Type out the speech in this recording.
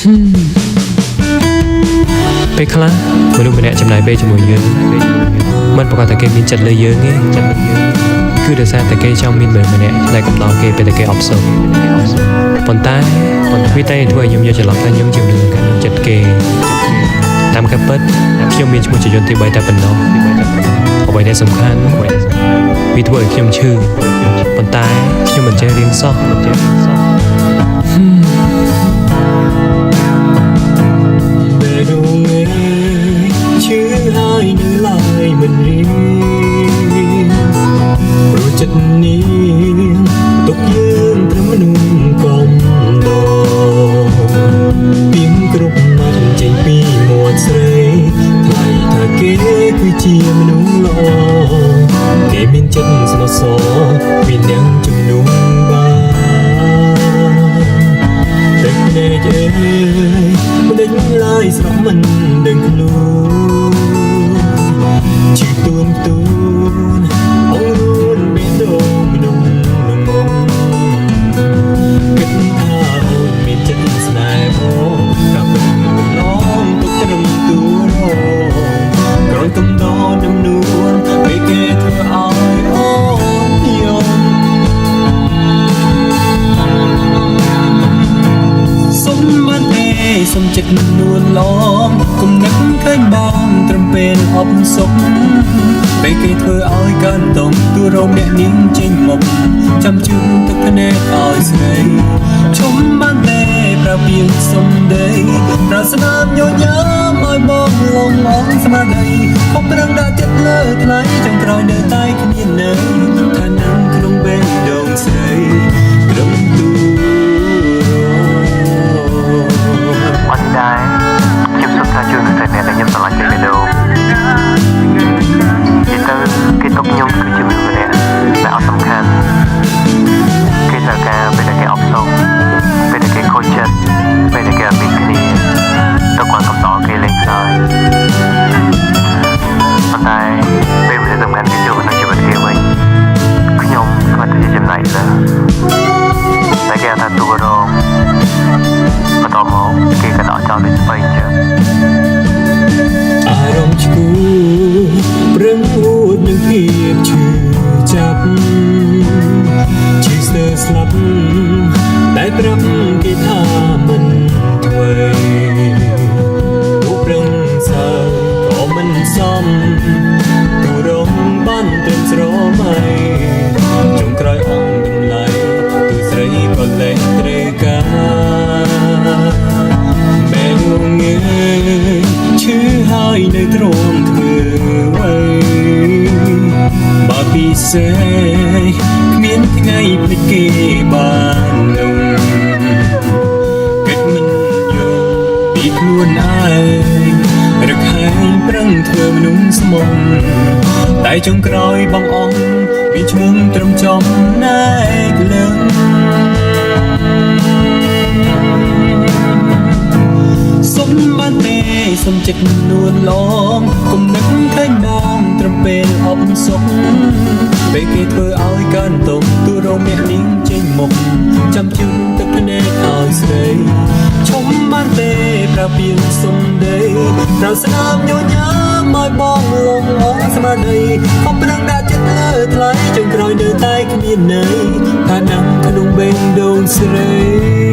ពេលខ្លះមនុស្សម្នាក់ចំណាយពេលជាមួយយើងមិនប្រកាសតែគេមានចិត្តលើយើងទេគឺដោយសារតែគេចង់មានមនុស្សម្នាក់ដែលកំដរគេពេលតែគេអបសូរប៉ុន្តែវាតែធ្វើឲ្យខ្ញុំយកច្រឡំថាខ្ញុំជាមនុស្សកាន់ចិត្តគេតាមការពិតខ្ញុំមានឈ្មោះជាយន្តទី3តែប៉ុណ្ណោះអ្វីដែលសំខាន់វាធ្វើឲ្យខ្ញុំឈឺប៉ុន្តែខ្ញុំមិនចេះរៀនសោះមិនរៀនព្រោះចិត្តនេះទុកយើងត្រឹមមនុស្សកំដរពីមគ្រប់មាត់ចេញពីមាត់ស្រីថ្លៃថាគេគឺជាមនុស្សល្អគេមានចិត្តស្មោះសរមានអ្នកជំនុំបានតែភ្នែកមិនដេញឡើយស្រស់មិនដឹងខ្លួនជឿទួនអងរួនមានដងนุ่มល្ងងគិតថាអូនមានចិត្តស្នេហ៍ផងក៏មិនឡងទុកត្រឹមទួរងក្រោយកំដរនឹងនួនពេលគេធ្វើឲ្យអូនយំសុំបានទេសុំចិត្តនួនឡងគុំនឹកឃើញបងត្រឹមពេលអបសុខពេលគេធ្វើឲ្យកាន់តងទូរោមអ្នកនាងចេញមកចាំជឿទឹកភ្នែកឲ្យស្រីឈុំបានទេប្រពៀងសុំដីប្រស្នាមញញើមឲ្យបងលងអងស្មារតីខំប្រឹងដាក់ចិត្តលើថ្លៃចុងក្រោយនៅតែគ្មាននៅថានឹងក្នុងបេះដូងស្រីត្រឹមទូអត់ដែរខ្ញុំសុខថាជួយនឹងតែអ្នកដែលខ្ញុំស្រឡាញ់ពេកបេះដូងគេទុកខ្ញុំគឺជាមនុស្សម្នាក់ដែលអត់សំខាន់គេត្រូវការពេលដែលគេអបសូរពេលដែលគេខូចចិត្តពេលដែលគេអត់មានគ្នាទៅគាត់កំដរគេលេងសើចប៉ុន្តែពេលដែលសំខាន់គេជួបក្នុងជីវិតគេវិញខ្ញុំខ្វះជាចំណែកលើតែគេថាទូរងបន្តមកគេក៏ដកចោលដូចស្បៃចឹងអារម្មណ៍ឈឺប្រឹងអួតនឹងភាពឈឺចាប់ឈឺស្ទើរស្លាប់តែប្រាប់គេថាមិនអ្វីពួកប្រឹងសើក៏មិនសមទូរងបានត្រឹមស្រមៃចុងក្រោយអងតម្លៃទូស្រីក៏លែងត្រូវការមែនងើឈឺហើយនៅទ្រាំធ្វើអ្វីបើពិសេសគ្មានថ្ងៃភ្លេចគេបាននោះគិតមិនយល់ពីខ្លួនឯងរកហែងប្រឹងធ្វើមនុស្សស្មុំតែចុងក្រោយបងអងមានឈ្មោះត្រឹមចំណែកលើសុំបានទេសុំចិត្តនួនឡងគុំនឹកឃើញបងត្រឹមពេលអបសុខពេលគេធ្វើឲ្យកាន់តងទូរោមអ្នកនាងចេញមុខចាំជឿទឹកភ្នែកឲ្យស្រីឈុំបានទេប្រពៀងសុំដីប្រស្នាមញញើមឲ្យបងលងអងស្មារតីខំប្រឹងដាក់ចិត្តលើថ្លៃចុងក្រោយនៅតែគ្មានន័យថានឹងក្នុងបេះដូងស្រី